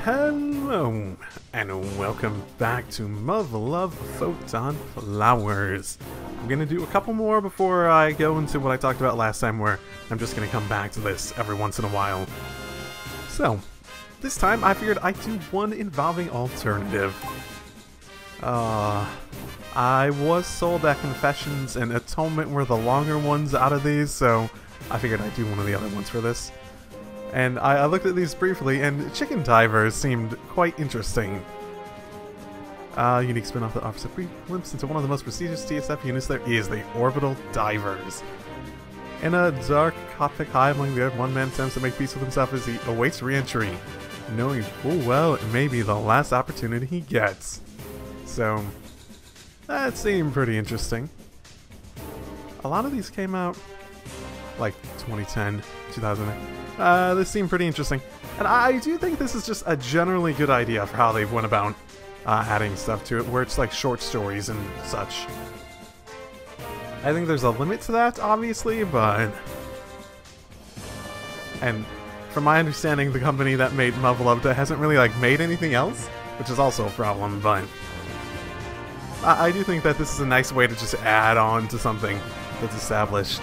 Hello, and welcome back to Muv-Luv Photonflowers. I'm gonna do a couple more before I go into what I talked about last time, where I'm just gonna come back to this every once in a while. So, this time I figured I'd do one involving alternative. I was sold that Confessions and Atonement were the longer ones out of these, so I figured I'd do one of the other ones for this. And I looked at these briefly, and Chicken Divers seemed quite interesting. Unique spin-off that offers a brief glimpse into one of the most prestigious TSF units there is, the Orbital Divers. In a dark Coptic hive among the earth, one man attempts to make peace with himself as he awaits re-entry, knowing full well it may be the last opportunity he gets. So, that seemed pretty interesting. A lot of these came out like 2010, 2008. This seemed pretty interesting. And I do think this is just a generally good idea for how they went about adding stuff to it, where it's like short stories and such. I think there's a limit to that, obviously, but... And from my understanding, the company that made Muv-Luv hasn't really like made anything else, which is also a problem, but... I do think that this is a nice way to just add on to something that's established.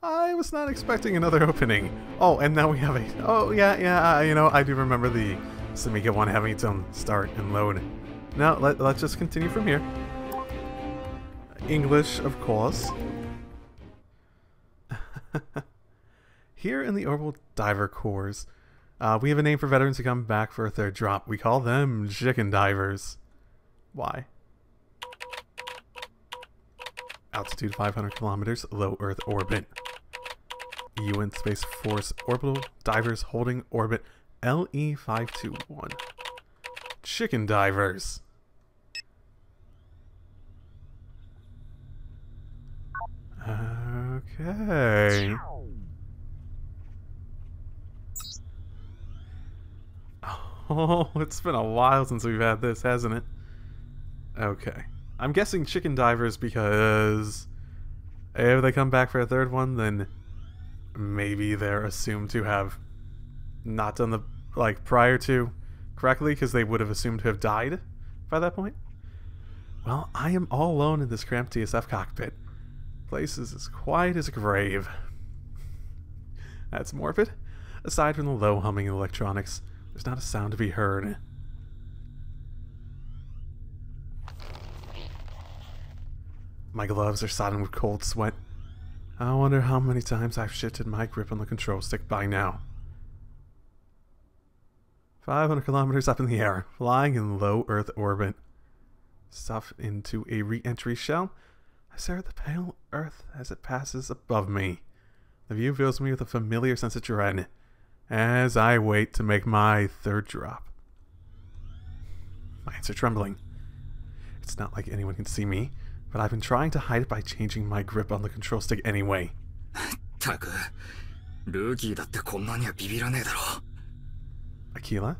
I was not expecting another opening. Oh, and now we have a... Oh, yeah, you know, I do remember the Samika one having its own start and load. Now, let's just continue from here. English, of course. Here in the Orbital Diver Cores, we have a name for veterans who come back for a third drop. We call them Chicken Divers. Why? Altitude 500 kilometers, low Earth orbit. UN Space Force Orbital Divers holding orbit LE521. Chicken Divers. Okay. Oh, it's been a while since we've had this, hasn't it? Okay. I'm guessing Chicken Divers because if they come back for a third one, then maybe they're assumed to have not done the, like, prior to correctly, because they would have assumed to have died by that point. Well, I am all alone in this cramped TSF cockpit. Place is as quiet as a grave. That's morbid. Aside from the low humming electronics, there's not a sound to be heard. My gloves are sodden with cold sweat. I wonder how many times I've shifted my grip on the control stick by now. 500 kilometers up in the air, flying in low Earth orbit. Stuffed into a re-entry shell, I stare at the pale Earth as it passes above me. The view fills me with a familiar sense of dread as I wait to make my third drop. My hands are trembling. It's not like anyone can see me, but I've been trying to hide it by changing my grip on the control stick anyway. Aquila?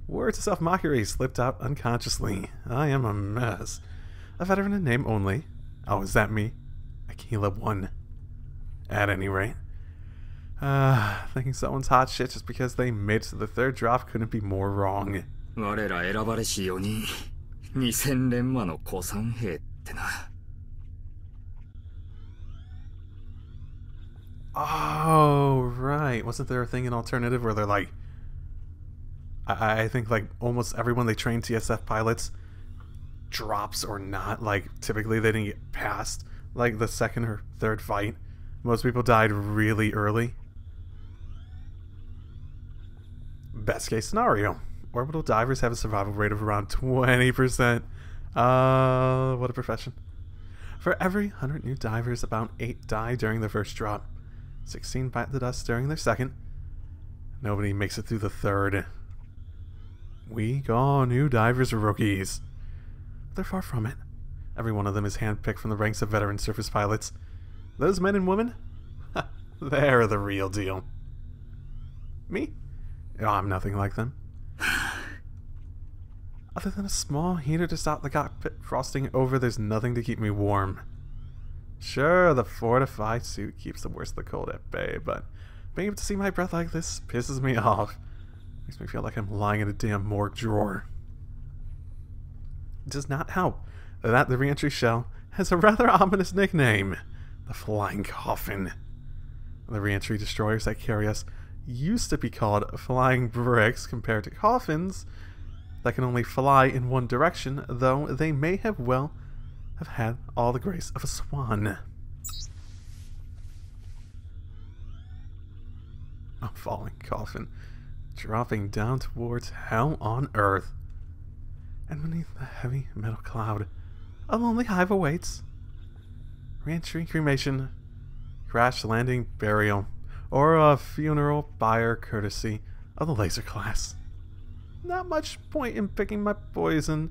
Words of self-mockery slipped out unconsciously. I am a mess. A veteran in name only. Oh, is that me? Aquila 1. At any rate. Thinking someone's hot shit just because they made it to the third drop couldn't be more wrong. Oh, right. Wasn't there a thing in Alternative where they're like... I think like almost everyone they train TSF pilots drops or not. Like typically they didn't get past like the second or third fight. Most people died really early. Best case scenario. Orbital divers have a survival rate of around 20%. What a profession. For every 100 new divers, about 8 die during their first drop. 16 bite the dust during their second. Nobody makes it through the third. We call new divers rookies. They're far from it. Every one of them is handpicked from the ranks of veteran surface pilots. Those men and women? They're the real deal. Me? Oh, I'm nothing like them. Other than a small heater to stop the cockpit frosting over, there's nothing to keep me warm. Sure, the fortified suit keeps the worst of the cold at bay, but being able to see my breath like this pisses me off. Makes me feel like I'm lying in a damn morgue drawer. It does not help that the reentry shell has a rather ominous nickname. The Flying Coffin. The reentry destroyers that carry us used to be called flying bricks compared to coffins that can only fly in one direction, though they may have had all the grace of a swan. A falling coffin, dropping down towards hell on earth. And beneath the heavy metal cloud, a lonely hive awaits. Reentry, cremation, crash landing, burial, or a funeral pyre courtesy of the laser class. Not much point in picking my poison.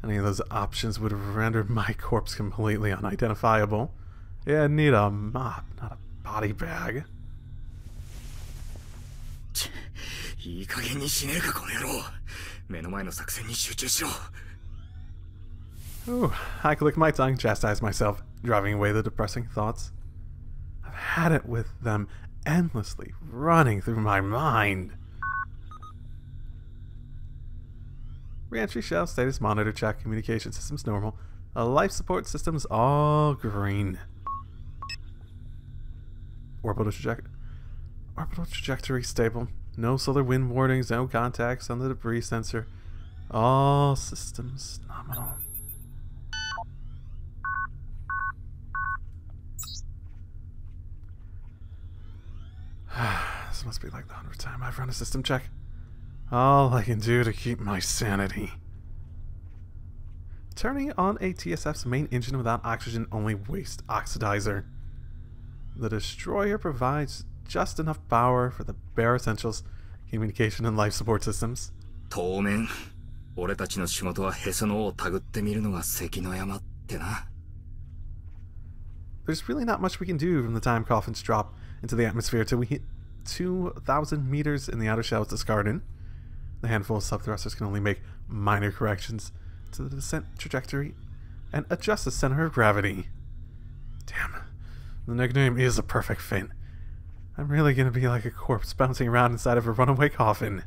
Any of those options would render my corpse completely unidentifiable. Yeah, I'd need a mop, not a body bag. Ooh, I click my tongue, chastise myself, driving away the depressing thoughts. I've had it with them endlessly running through my mind. Reentry shell, status monitor check, communication systems normal, life support systems all green. Orbital trajectory stable. No solar wind warnings, no contacts on the debris sensor. All systems nominal. This must be like the 100th time I've run a system check. All I can do to keep my sanity. Turning on a TSF's main engine without oxygen only wastes oxidizer. The destroyer provides just enough power for the bare essentials, communication and life support systems. There's really not much we can do from the time coffins drop into the atmosphere till we hit 2,000 meters in the outer shell is discarded. The handful of sub-thrusters can only make minor corrections to the descent trajectory and adjust the center of gravity. Damn, the nickname is a perfect fit. I'm really gonna be like a corpse bouncing around inside of a runaway coffin.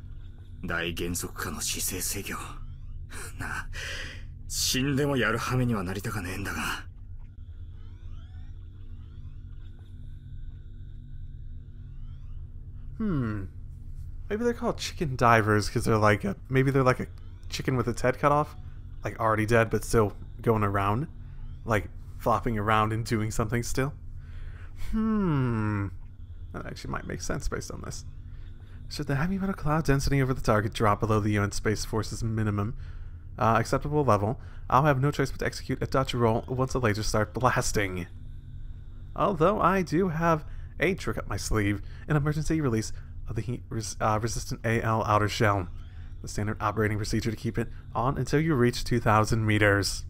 Maybe they're called chicken divers because they're like maybe they're like a chicken with its head cut off, like already dead but still going around, like flopping around and doing something still. That actually might make sense based on this. Should the heavy metal cloud density over the target drop below the UN Space Force's minimum acceptable level, I'll have no choice but to execute a Dutch roll once the lasers start blasting. Although I do have a trick up my sleeve, an emergency release of the heat-resistant AL outer shell. The standard operating procedure to keep it on until you reach 2,000 meters.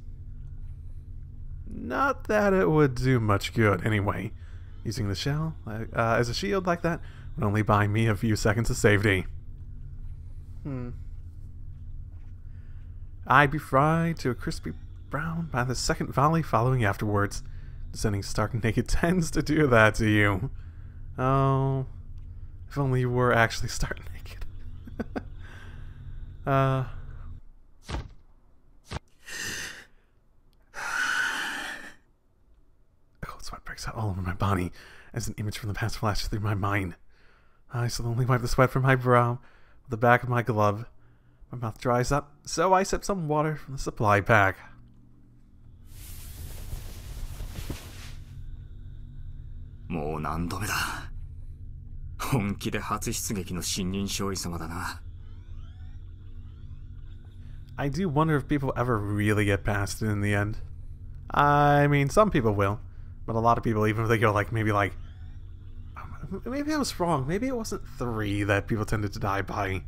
Not that it would do much good anyway. Using the shell as a shield like that would only buy me a few seconds of safety. I'd be fried to a crispy brown by the second volley following afterwards. Descending stark naked tends to do that to you. Oh, if only you were actually stark naked. A cold sweat breaks out all over my body as an image from the past flashes through my mind. I slowly wipe the sweat from my brow with the back of my glove. My mouth dries up, so I sip some water from the supply pack. I do wonder if people ever really get past it in the end. I mean, some people will, but a lot of people, even if they go maybe I was wrong. Maybe it wasn't 3 that people tended to die by.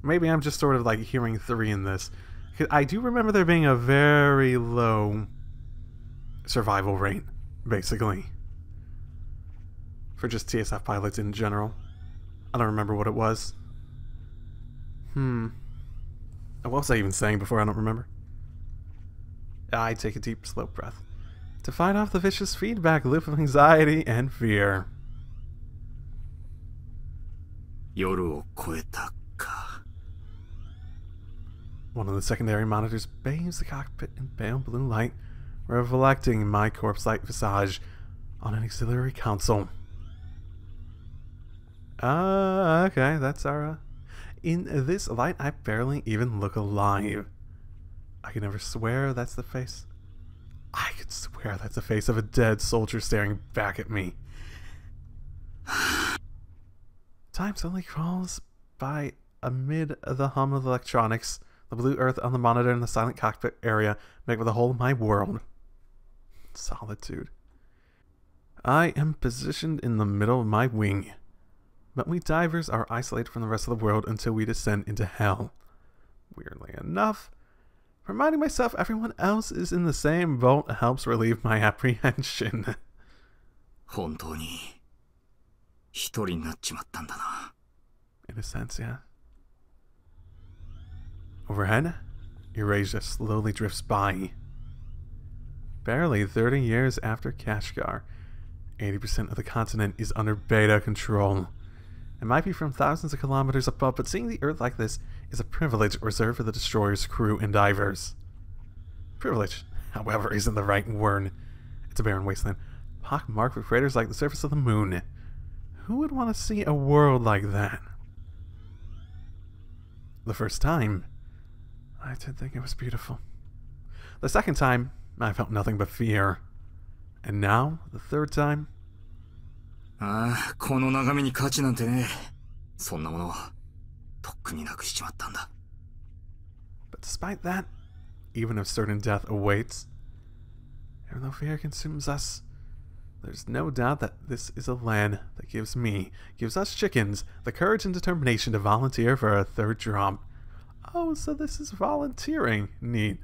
Maybe I'm just sort of hearing 3 in this. I do remember there being a very low survival rate, basically. For just TSF pilots in general. I don't remember what it was. What was I even saying before? I don't remember. I take a deep, slow breath to fight off the vicious feedback loop of anxiety and fear. One of the secondary monitors bathes the cockpit in pale blue light, reflecting my corpse-like visage on an auxiliary console. Okay, that's our... In this light, I barely even look alive. I can never swear that's the face. I could swear that's the face of a dead soldier staring back at me. Time slowly crawls by amid the hum of electronics. The blue earth on the monitor in the silent cockpit area make up the whole of my world. Solitude. I am positioned in the middle of my wing. But we divers are isolated from the rest of the world until we descend into hell. Weirdly enough, reminding myself everyone else is in the same boat helps relieve my apprehension. In a sense, yeah. Overhead, Eurasia slowly drifts by. Barely 30 years after Kashgar, 80% of the continent is under beta control. It might be from thousands of kilometers above, but seeing the Earth like this is a privilege reserved for the destroyer's crew and divers. Privilege, however, isn't the right word. It's a barren wasteland, pockmarked with craters like the surface of the moon. Who would want to see a world like that? The first time, I did think it was beautiful. The second time, I felt nothing but fear. And now, the third time... But despite that, even if certain death awaits, even though fear consumes us, there's no doubt that this is a land that gives us chickens, the courage and determination to volunteer for a third drop. Oh, so this is volunteering. Neat.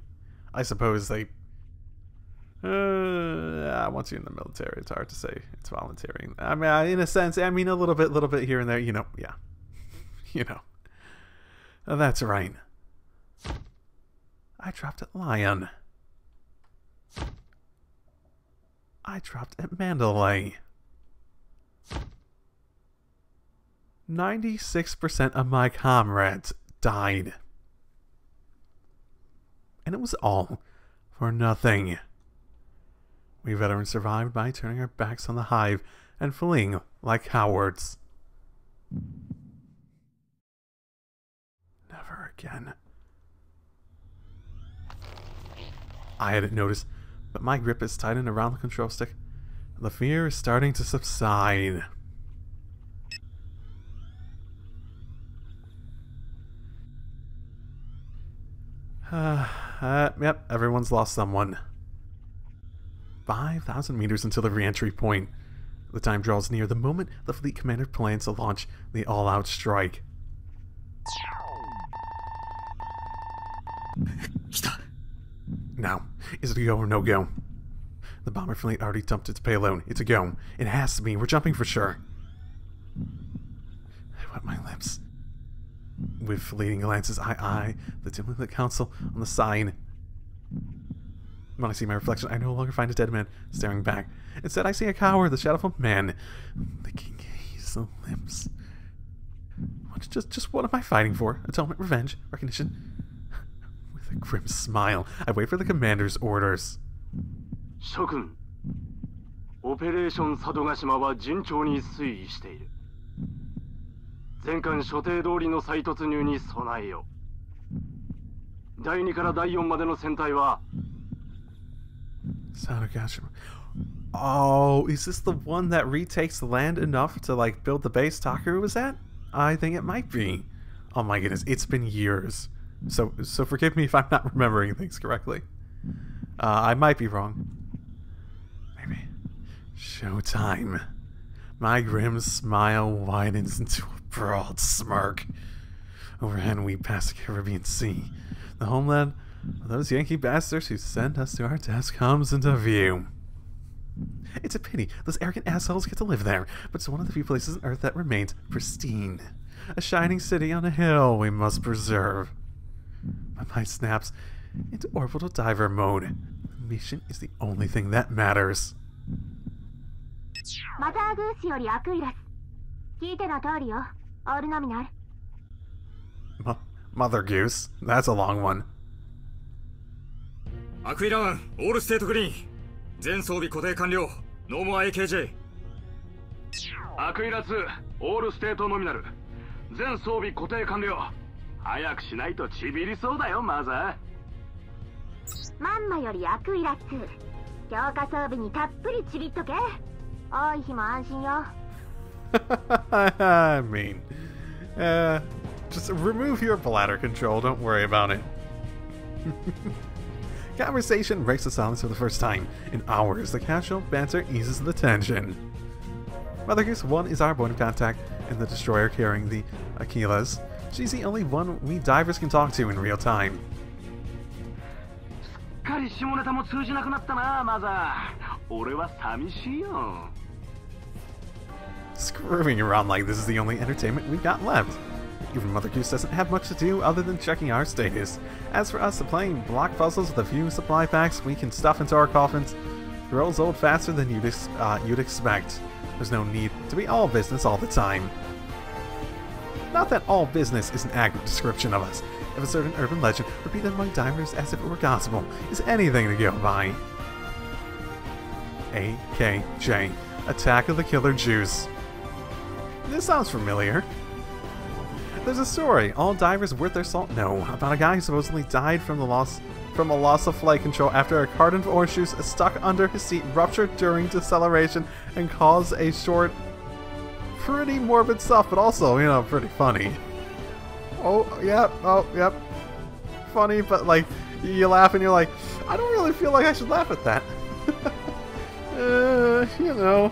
I suppose they... once you're in the military, it's hard to say it's volunteering. I mean, in a sense, I mean a little bit here and there, yeah. That's right. I dropped at Lion. I dropped at Mandalay. 96% of my comrades died. And it was all for nothing. We veterans survived by turning our backs on the hive and fleeing like cowards. Never again. I hadn't noticed, but my grip is tightened around the control stick. The fear is starting to subside. Yep, everyone's lost someone. 5,000 meters until the re-entry point. The time draws near the moment the fleet commander plans to launch the all-out strike. Now, is it a go or no go? The bomber fleet already dumped its payload. It's a go. It has to be. We're jumping for sure. I wet my lips. With fleeting glances, I eye the dimly lit council on the side. When I see my reflection, I no longer find a dead man staring back. Instead, I see a coward, the shadow of a man, licking hazel lips. Just what am I fighting for? Atonement, revenge, recognition? With a grim smile, I wait for the commander's orders. Shokun, Operation Sadogashima wa junchou ni suii shite iru. 前艦所定通りの再突入に備えよう。第2から第4までの戦隊は Sadogashima. Oh, is this the one that retakes the land enough to like build the base Takaru was at? I think it might be. Oh my goodness, it's been years. So forgive me if I'm not remembering things correctly. I might be wrong. Maybe. Showtime. My grim smile widens into a broad smirk. Overhead we pass the Caribbean Sea. The homeland of those Yankee bastards who sent us to our deaths comes into view. It's a pity those arrogant assholes get to live there, but it's one of the few places on Earth that remains pristine. A shining city on a hill we must preserve. My mind snaps into orbital diver mode. The mission is the only thing that matters. Mother Goose. That's a long one. アクイラワン、オールステートグリーン。全装備固定完了。ノーモア AKJ。アクイラ2、オールステートノミナル。全装備固定完了。早くしないとちびりそうだよ、マザー。マンマよりアクイラ2。強化装備にたっぷりちびっとけ。多い日も安心よ。I mean, just remove your bladder control, don't worry about it. Conversation breaks the silence for the first time. In hours, the casual banter eases the tension. Mother Goose 1 is our point of contact in the destroyer carrying the Aquilas. She's the only one we divers can talk to in real time. Screwing around like this is the only entertainment we've got left. Even Mother Goose doesn't have much to do other than checking our status. As for us, playing block puzzles with a few supply packs we can stuff into our coffins grows old faster than you'd expect. There's no need to be all business all the time. Not that all business is an accurate description of us. If a certain urban legend repeated among divers as if it were gospel is anything to go by. AKJ, Attack of the Killer Jews. This sounds familiar. There's a story, all divers worth their salt know, about a guy who supposedly died from a loss of flight control after a carton of orange juice stuck under his seat ruptured during deceleration and caused a short, pretty morbid stuff, but also, you know, pretty funny. Oh, yep, funny, but like, you laugh and you're like, I don't really feel like I should laugh at that. You know.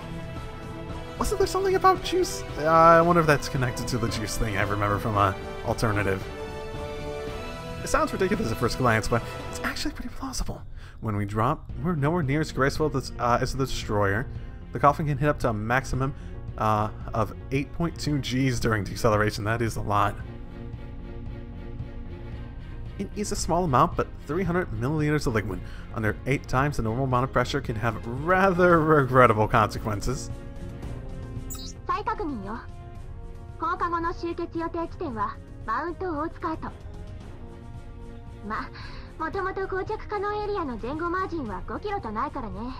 Wasn't there something about juice? I wonder if that's connected to the juice thing I remember from Alternative. It sounds ridiculous at first glance, but it's actually pretty plausible. When we drop, we're nowhere near as graceful as the destroyer. The coffin can hit up to a maximum of 8.2 Gs during deceleration. That is a lot. It is a small amount, but 300 milliliters of liquid under 8 times the normal amount of pressure can have rather regrettable consequences. 再確認よ。放課後の集結予定地点はマウント大塚跡。もともと膠着可能エリアの前後マージンは5キロとないからね。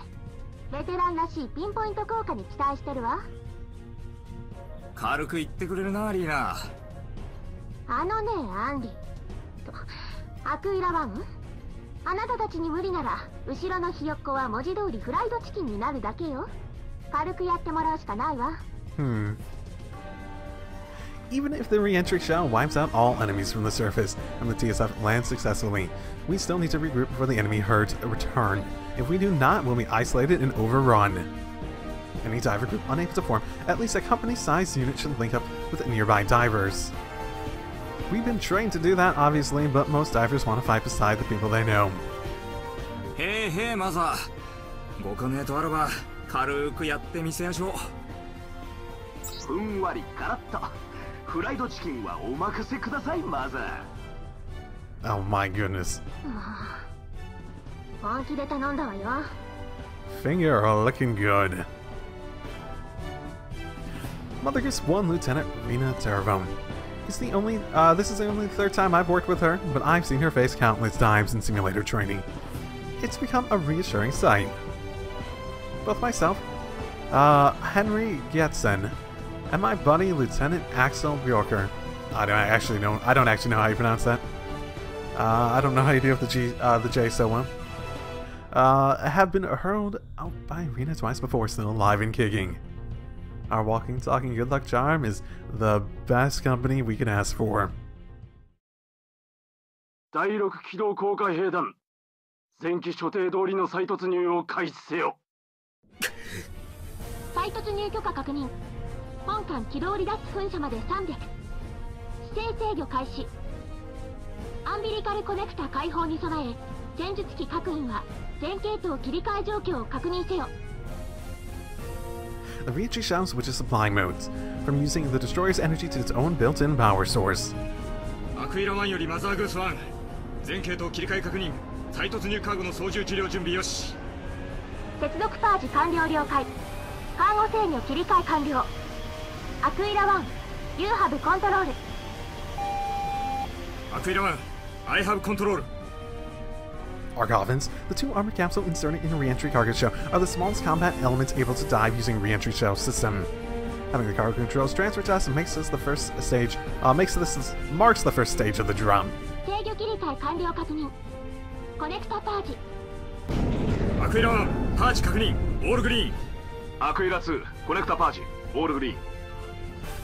ベテランらしいピンポイント効果に期待してるわ。軽く言ってくれるな、リーナ。あのね、アンディとアクイラワン、あなたたちに無理なら後ろのひよっこは文字通りフライドチキンになるだけよ。軽くやってもらうしかないわ。Even if the re-entry shell wipes out all enemies from the surface and the TSF lands successfully, we still need to regroup before the enemy herds return. If we do not, we'll be isolated and overrun. Any diver group unable to form at least a company-sized unit should link up with nearby divers. We've been trained to do that, obviously, but most divers want to fight beside the people they know. Hey, hey, マザー。ご加盟とあらば軽くやってみせやしょう。ふんわりガラッと。フライドチキンはお任せください、マザー。Oh my goodness. 本気で頼んだわよ。Finger looking good. Mother Goose 1 Lieutenant Rena Terravone. This is the only third time I've worked with her, but I've seen her face countless times in simulator training. It's become a reassuring sight. Both myself, Henry Getson, and my buddy Lieutenant Axel Bjorker. I don't actually know how you pronounce that. I don't know how you deal with the J so well. Have been hurled out by Rena twice before, still alive and kicking. Our walking, talking good luck charm is the best company we can ask for. 第6機動降下兵団、前期所定通りの再突入を開始せよ。再突入許可確認。本艦軌道離脱噴射まで300。姿勢制御開始。アンビリカルコネクタ開放に備え、戦術機各員は全系統切り替え状況を確認せよ。The re-entry shell switches supply modes, from using the destroyer's energy to its own built-in power source. アクイラ1よりマザーグース1、全系統切り替え確認。再突入カーゴの操縦治療準備よし。接続パージ完了了解。カーゴ制御切り替え完了。アクイラ1、You have control。アクイラ1、I have control。Argovans, the two armor capsule inserted in a re-entry cargo shell, are the smallest combat elements able to dive using re-entry shell system. Having the cargo controls transferred to us marks the first stage of the drum. 制御切り替え完了確認。コネクタパージ。アクイラ1、パージ確認。オールグリーン。アクイラ2、コネクタパージ、オールグリーン。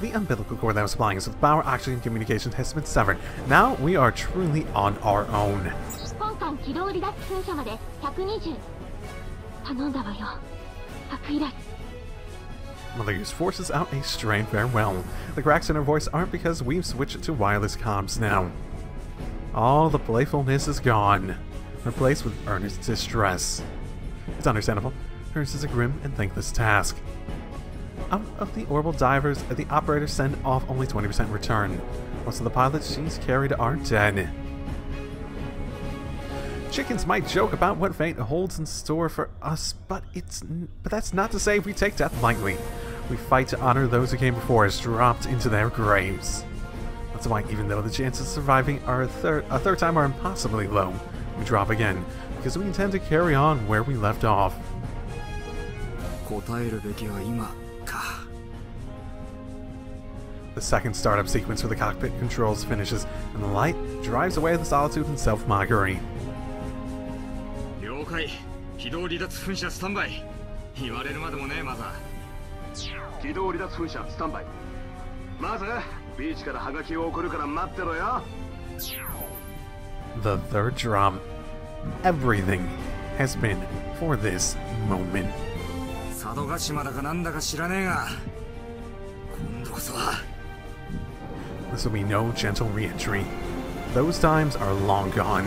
The umbilical cord that was supplying us with power, oxygen, communications has been severed. Now we are truly on our own. 本艦軌道離脱噴射まで120。頼んだわよ。アクイラ。Mother Goose forces out a strained farewell. The cracks in her voice aren't because we've switched to wireless comms now. All the playfulness is gone, replaced with earnest distress. It's understandable. Hers is a grim and thankless task. Out of the orbital divers, the operators send off only 20% return. Most of the pilots she's carried are dead. Chickens might joke about what fate holds in store for us, but that's not to say we take death lightly. We fight to honor those who came before us, dropped into their graves. That's why, even though the chances of surviving a third time are impossibly low, we drop again, because we intend to carry on where we left off. 答えるべきは今か。 The second startup sequence for the cockpit controls finishes, and the light drives away the solitude and self-mockery. 了解。軌道離脱噴射スタンバイ。言われるまでもねえ、マザー。軌道離脱噴射スタンバイ。まずビーチからハガキを送るから待ってろよ。 The third drum. Everything has been for this moment. 佐渡島だかなんだか知らねえが、今度こそは。 This will be no gentle re-entry. Those times are long gone.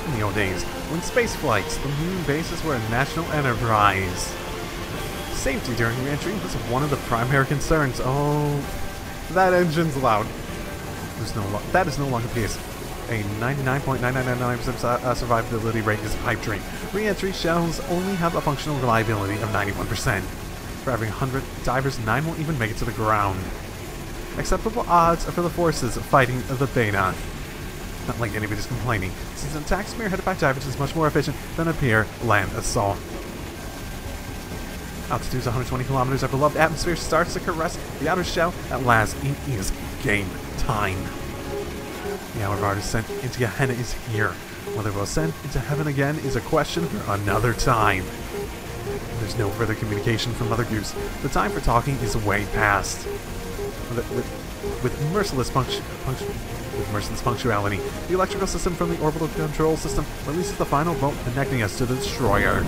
In the old days, when space flights, the moon bases were a national enterprise. Safety during re-entry was one of the primary concerns. Oh, that engine's loud. That is no longer the case. A 99.9999% survivability rate is a pipe dream. Re-entry shells only have a functional reliability of 91%. For every 100 divers, 9 won't even make it to the ground. Acceptable odds for the forces fighting the Beta. Not like anybody's complaining, since an attack spearheaded by divers is much more efficient than a pure land assault. Altitudes 120 kilometers, our beloved atmosphere starts to caress the outer shell. At last, it is game time. The hour of our descent into Gehenna is here. Whether we'll ascend into heaven again is a question for another time. There's no further communication from Mother Goose. The time for talking is way past. With merciless punctuality, the electrical system from the orbital control system releases the final bolt connecting us to the destroyer.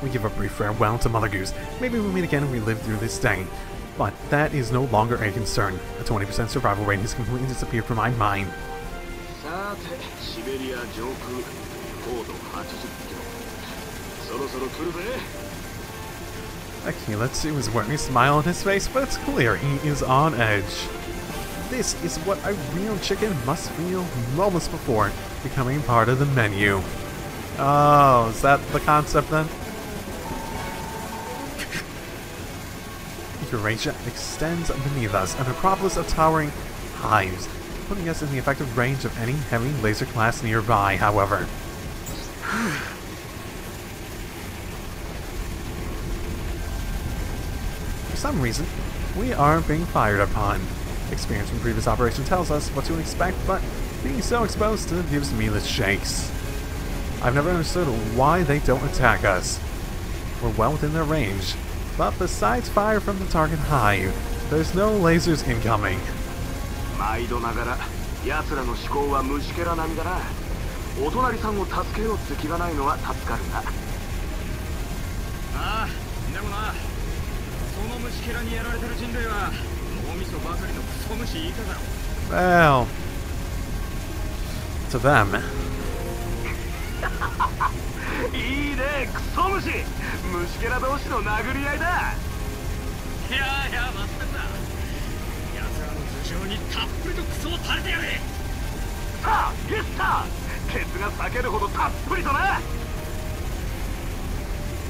We give a brief farewell to Mother Goose. Maybe we'll meet again and we live through this day. But that is no longer a concern. A 20% survival rate has completely disappeared from my mind. Akiletsu is wearing a smile on his face, but it's clear he is on edge. This is what a real chicken must feel moments before becoming part of the menu. Oh, is that the concept then? Eurasia extends beneath us, a necropolis of towering hives, putting us in the effective range of any heavy laser class nearby, however. For some reason, we are being fired upon. Experience from previous operation tells us what to expect, but being so exposed to it gives me the shakes. I've never understood why they don't attack us. We're well within their range. But besides fire from the target hive, there's no lasers incoming. Well, to them. いいね、クソ虫。虫けら同士の殴り合いだ。いやいや、待ってんだ。奴らの頭上にたっぷりとクソを垂れてやれ。さあ、ゲスター。ケツが裂けるほどたっぷりとな。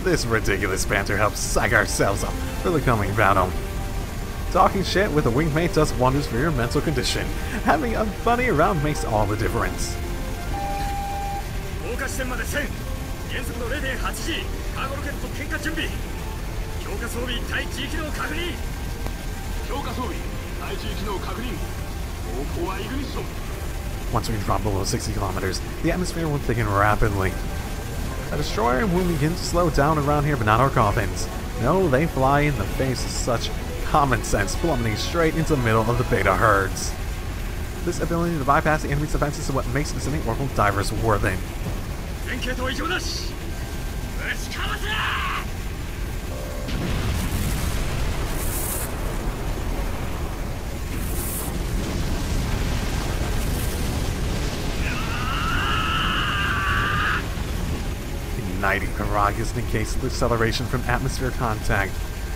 This ridiculous banter helps psych ourselves up for the coming battle. Talking shit with a wingmate does wonders for your mental condition. Having a buddy around makes all the difference. 降下地点まで1000原速度 0.8 G カーゴロケット点火準備強化装備対地域能確認強化装備対地域能確認方向はイグニッション Once we drop below 60 kilometers, the atmosphere will thicken rapidly. A destroyer will begin to slow down around here, but not our coffins. No, they fly in the face of such common sense, plummeting straight into the middle of the beta herds. This ability to bypass the enemy's defenses is what makes visiting Orbital Divers worth it. Igniting Paragas negates the acceleration from atmosphere contact.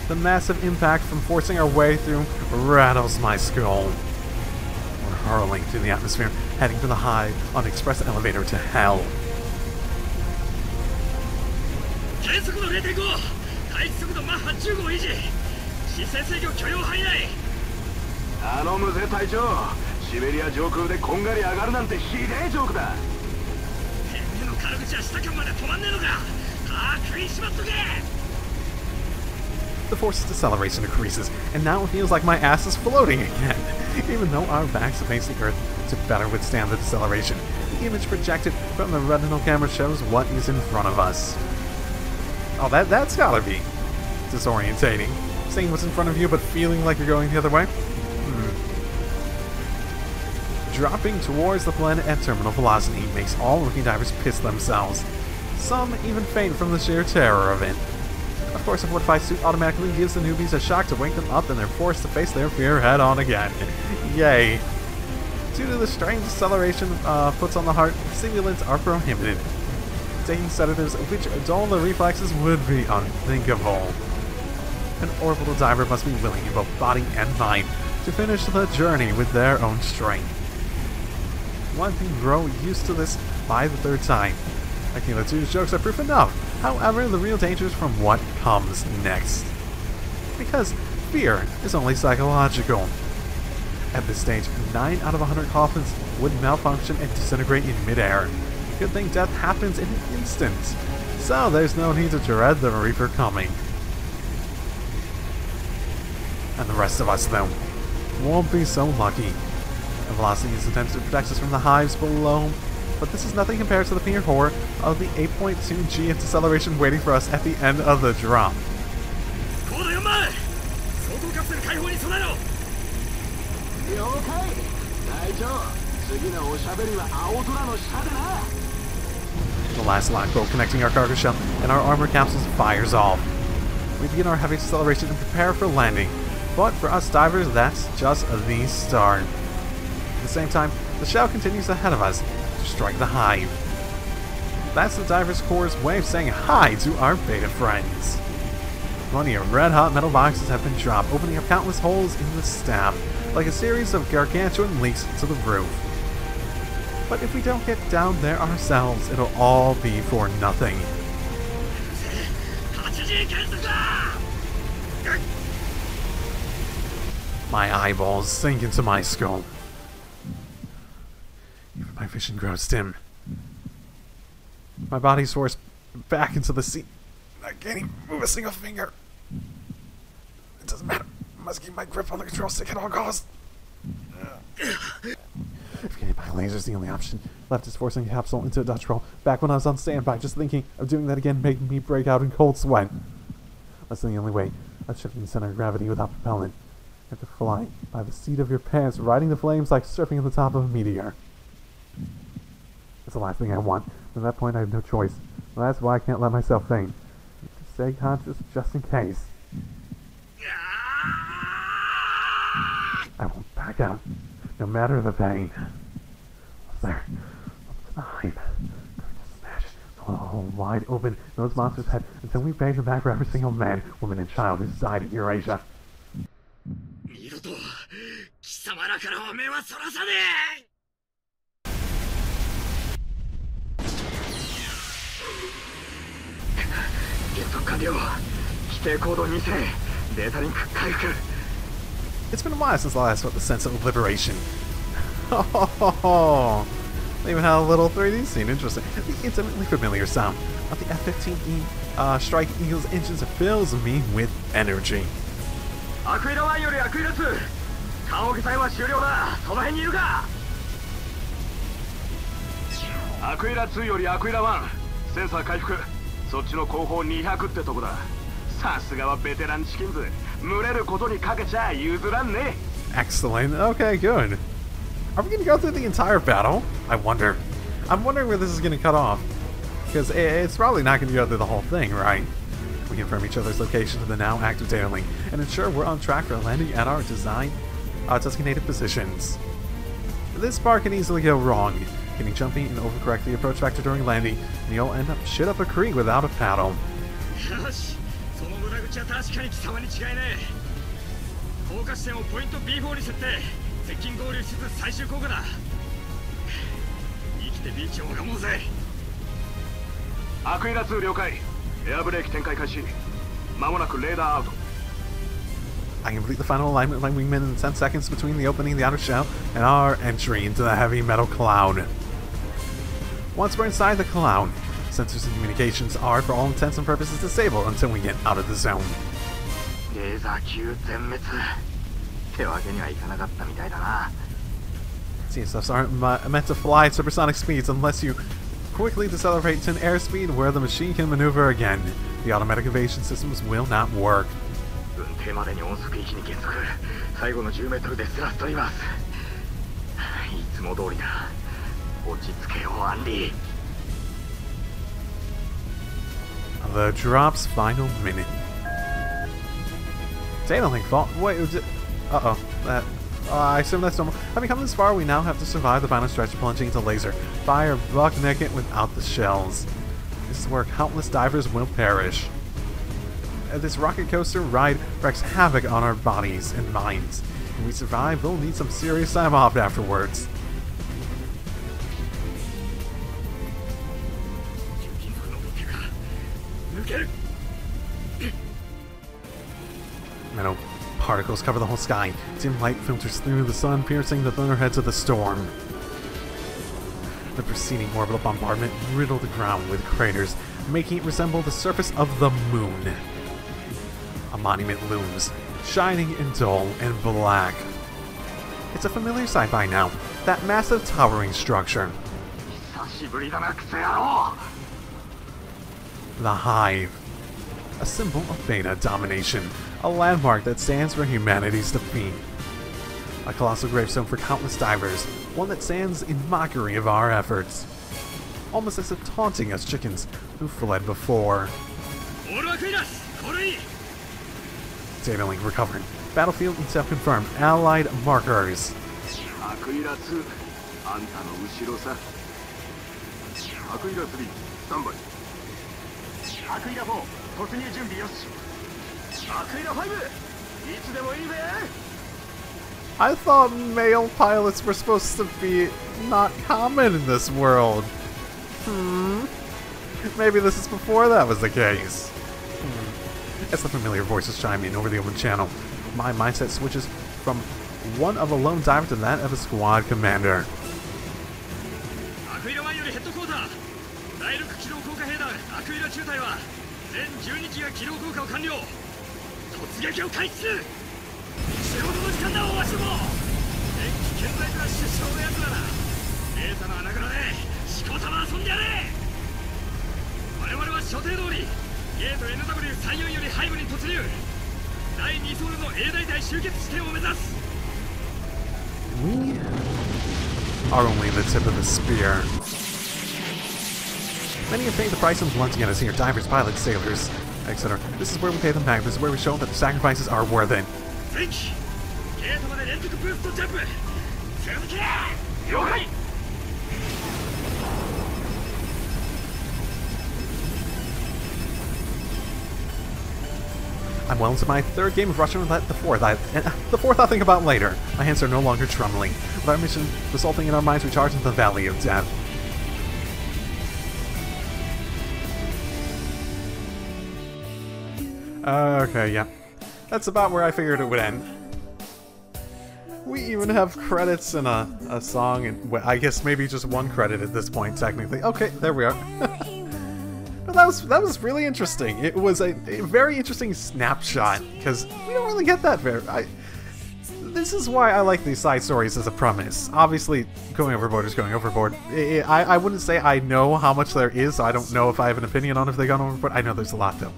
The massive impact from forcing our way through rattles my skull. We're hurling through the atmosphere, heading for the high on the express elevator to hell. 原速度 0.5 回帰速度マッハ15維持視線制御許容範囲内頼むぜ隊長シベリア上空でこんがり上がるなんてひでえジョークだてめえの軽口は下間まで止まんねえのかああ食いしまっとけ The force's deceleration decreases, and now it feels like my ass is floating again, even though our backs face the earth to better withstand the deceleration. The image projected from the retinal camera shows what is in front of us. Oh, that's gotta be disorientating. Seeing what's in front of you, but feeling like you're going the other way? Dropping towards the planet at terminal velocity makes all rookie divers piss themselves. Some even faint from the sheer terror of it. Of course, a fortified suit automatically gives the newbies a shock to wake them up, and they're forced to face their fear head on again. Yay. Due to the strange acceleration puts on the heart, simulants are prohibited. taking sedatives which dull the reflexes would be unthinkable. An orbital diver must be willing in both body and mind to finish the journey with their own strength. One can grow used to this by the third time. Aquila 2's jokes are proof enough. However, the real danger is from what comes next. Because fear is only psychological. At this stage, 9 out of 100 coffins would malfunction and disintegrate in midair. Good thing death happens in an instant, so there's no need to dread the Reaper coming. And the rest of us, though, won't be so lucky. The velocity is attempts to protect us from the hives below, but this is nothing compared to the mere horror of the 8.2 G of deceleration waiting for us at the end of the drop. The last longbow connecting our cargo shell and our armor capsules fires off. We begin our heavy acceleration and prepare for landing, but for us divers, that's just the start. At the same time, the shell continues ahead of us to strike the hive. That's the Divers Corps' way of saying hi to our beta friends. Plenty of red-hot metal boxes have been dropped, opening up countless holes in the staff, like a series of gargantuan leaks to the roof. But if we don't get down there ourselves, it'll all be for nothing. My eyeballs sink into my skull. Even my vision grows dim. My body's forced back into the seat. I can't even move a single finger. It doesn't matter. I must keep my grip on the control stick at all costs. If getting by laser is the only option, left is forcing the capsule into a Dutch roll. Back when I was on standby, just thinking of doing that again made me break out in cold sweat. That's the only way of shifting the center of gravity without propellant. You have to fly by the seat of your pants, riding the flames like surfing at the top of a meteor. That's the last thing I want. At that point, I have no choice. Well, that's why I can't let myself faint. Stay conscious just in case. I won't back out, no matter the pain. There, the hive. Just smash the hole wide open in those monsters' head until we pay them back for every single man, woman, and child who's died in Eurasia. It's been a while since I last felt the sense of liberation. Oh, they even had a little 3D scene. Interesting. The intimately familiar sound of the F-15E Strike Eagle's engines fills me with energy. Excellent. Okay, good. Are we going to go through the entire battle? I wonder. I'm wondering where this is going to cut off. Because it's probably not going to go through the whole thing, right? We confirm each other's location to the now active data link and ensure we're on track for landing at our designated positions. This part can easily go wrong. Getting jumpy and overcorrect the approach factor during landing, and you'll end up shit up a creek without a paddle. I complete the final alignment of my wingman in 10 seconds between the opening of the outer shell and our entry into the heavy metal cloud. Once we're inside the cloud, sensors and communications are, for all intents and purposes, disabled until we get out of the zone. CSFs aren't meant to fly at supersonic speeds unless you quickly decelerate to an airspeed where the machine can maneuver again. The automatic evasion systems will not work. The drop's final minute. Data link fault. Wait, was it? Uh-oh. That. I assume that's normal. Having come this far, we now have to survive the final stretch, plunging into laser fire buck naked without the shells. This is where countless divers will perish. This rocket coaster ride wreaks havoc on our bodies and minds. When we survive, we'll need some serious time off afterwards. Metal particles cover the whole sky. Dim light filters through the sun, piercing the thunderheads of the storm. The preceding orbital bombardment riddled the ground with craters, making it resemble the surface of the moon. A monument looms, shining and dull and black. It's a familiar sight by now, that massive towering structure. The Hive. A symbol of Beta domination, a landmark that stands for humanity's defeat. A colossal gravestone for countless divers, one that stands in mockery of our efforts. Almost as if taunting us chickens who fled before. Data link recovered. Battlefield intel confirmed. Allied markers. I thought male pilots were supposed to be not common in this world. Maybe this is before that was the case. As the familiar voices chime in over the open channel, my mindset switches from one of a lone diver to that of a squad commander. We are only the tip of the spear. Many have paid the price of blunt to get us here. Divers, pilots, sailors, etc. This is where we pay them back. This is where we show that the sacrifices are worth it. I'm well into my third game of Russian Roulette, the fourth I'll think about later. My hands are no longer trembling, with our mission resulting in our minds recharged into the Valley of Death. Okay, yeah. That's about where I figured it would end. We even have credits and a song, and well, I guess maybe just one credit at this point, technically. Okay, there we are. But that was really interesting. It was a very interesting snapshot, because we don't really get that very... This is why I like these side stories as a premise. Obviously, going overboard is going overboard. I wouldn't say I know how much there is, so I don't know if I have an opinion on if they've gone overboard. I know there's a lot, though.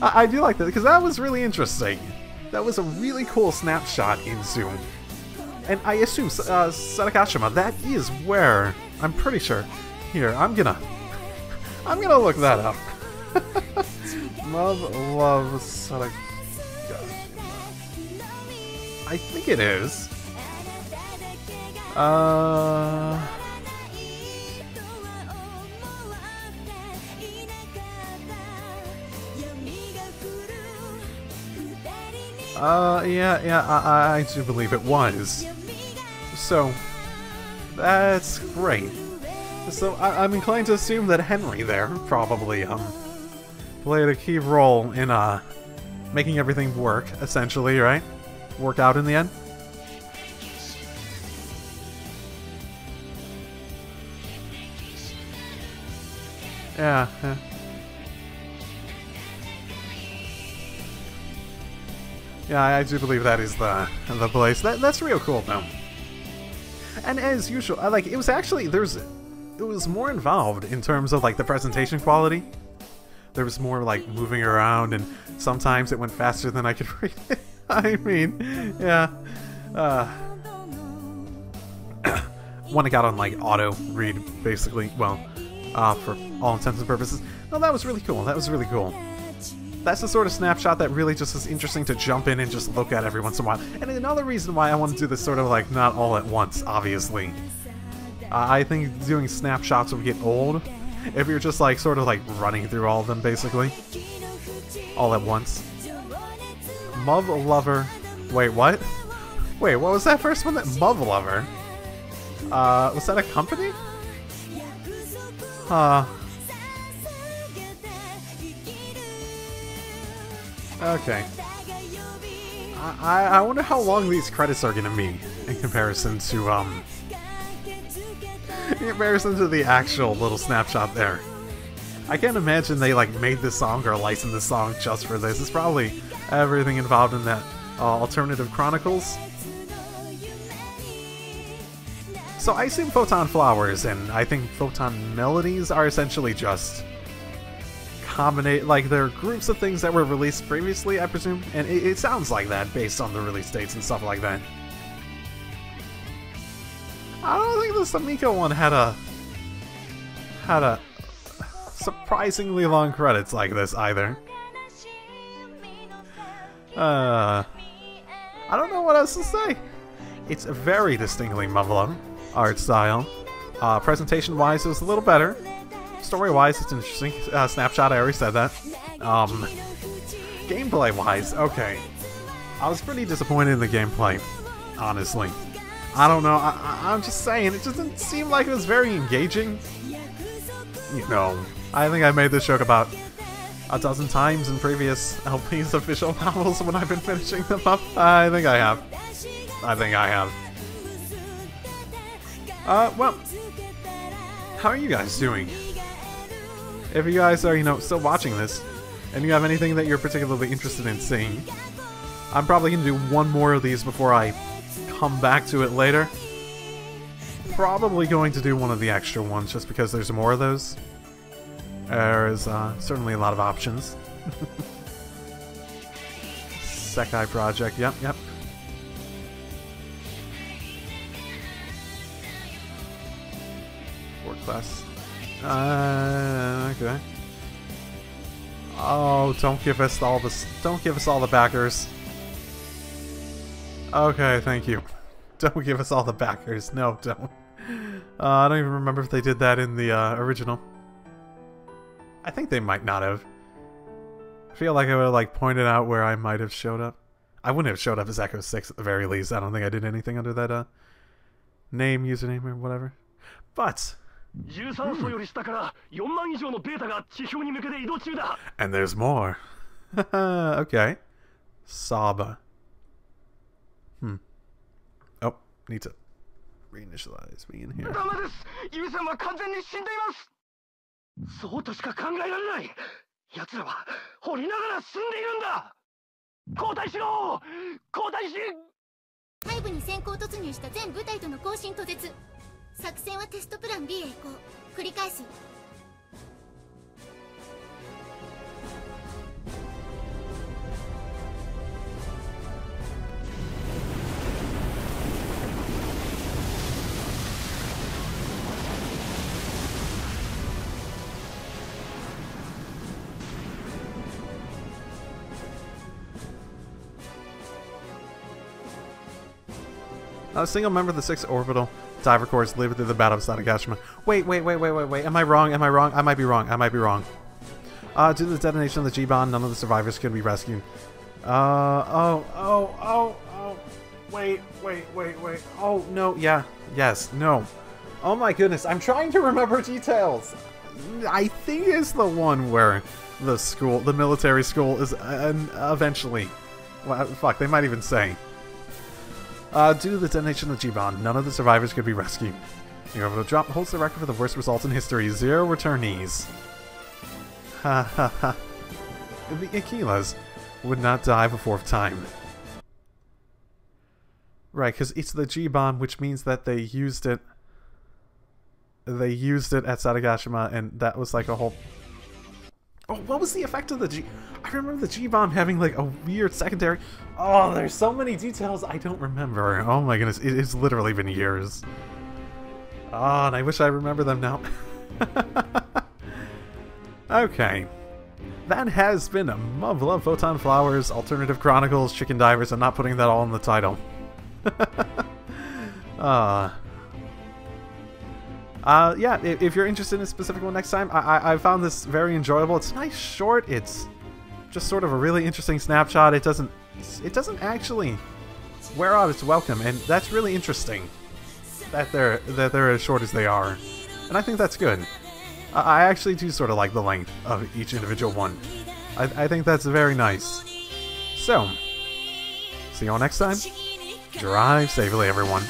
I do like that, because that was really interesting. That was a really cool snapshot in Zoom. And I assume Sadakashima, that is where, I'm pretty sure. Here, I'm gonna look that up. Muv-Luv Sadakashima. I think it is. I do believe it was. So, that's great. So, I'm inclined to assume that Henry there probably, played a key role in, making everything work, essentially, right? Work out in the end? Yeah. Yeah, I do believe that is the place. That's real cool, though. And as usual, it was actually it was more involved in terms of like the presentation quality. There was more like moving around, and sometimes it went faster than I could read it. I mean, yeah. When it got on like auto read, basically. Well, for all intents and purposes. No, that was really cool. That was really cool. That's the sort of snapshot that really just is interesting to jump in and just look at every once in a while. And another reason why I want to do this sort of like not all at once, obviously. I think doing snapshots will get old if you're just like sort of like running through all of them basically all at once. Muv-Luv. Wait, what? Wait, what was that first one? That Muv-Luv. Was that a company? Okay. I wonder how long these credits are gonna be in comparison to the actual little snapshot there. I can't imagine they like made this song or licensed this song just for this. It's probably everything involved in that alternative chronicles. So I assume Photonflowers and I think Photon Melodies are essentially just like they're groups of things that were released previously, I presume, and it sounds like that based on the release dates and stuff like that. I don't think the Samiko one had a surprisingly long credits like this either. I don't know what else to say. It's a very distinctly Muv-Luv art style. Presentation-wise, it was a little better. Story-wise, it's an interesting snapshot. I already said that. Gameplay-wise, okay. I was pretty disappointed in the gameplay, honestly. I don't know. I'm just saying, it just didn't seem like it was very engaging. You know, I think I made this joke about a dozen times in previous LP's official novels when I've been finishing them up. I think I have. Well, how are you guys doing? If you guys are, you know, still watching this, and you have anything that you're particularly interested in seeing, I'm probably going to do one more of these before I come back to it later. Probably going to do one of the extra ones, just because there's more of those. There's certainly a lot of options. Sekai Project, yep. Fourth class. Okay. Oh, don't give us all the backers. Okay, thank you. Don't give us all the backers. No, don't. I don't even remember if they did that in the original. I think they might not have. I feel like I would have like pointed out where I might have showed up. I wouldn't have showed up as Echo 6 at the very least. I don't think I did anything under that name, username, or whatever. But and there's more. Okay. Saba. Oh, need to reinitialize me in here. そうとしか考えられない。奴らは掘りながら進んでいるんだ。交代しろ。交代し。背部に先行突入した全部隊との交信途絶。作戦はテストプラン B へ移行。繰り返す。A single member of the 6th orbital diver corps lived through the Battle of Satagashima. Wait. Am I wrong? I might be wrong. Due to the detonation of the G-Bomb, none of the survivors could be rescued. Wait. Oh, no, yeah. Yes, no. Oh my goodness, I'm trying to remember details. I think it's the one where the military school is eventually... Well, fuck, they might even say... due to the detonation of the G-Bomb, none of the survivors could be rescued. The orbital drop holds the record for the worst results in history. 0 returnees. Ha ha ha. The Aquilas would not die before time. Right, because it's the G-Bomb, which means that they used it... They used it at Satagashima, and that was like a whole... Oh, what was the effect of the G... I remember the G-Bomb having like a weird secondary... Oh, there's so many details I don't remember. Oh my goodness, it's literally been years. Oh, and I wish I remember them now. Okay. That has been a Muv-Luv Photonflowers, Alternative Chronicles, Chicken Divers. I'm not putting that all in the title. Yeah, if you're interested in a specific one next time, I found this very enjoyable. It's nice, short. It's just sort of a really interesting snapshot. It doesn't actually wear out its welcome, and that's really interesting. That they're as short as they are, and I think that's good. I actually do sort of like the length of each individual one. I think that's very nice. So, see you all next time. Drive safely, everyone.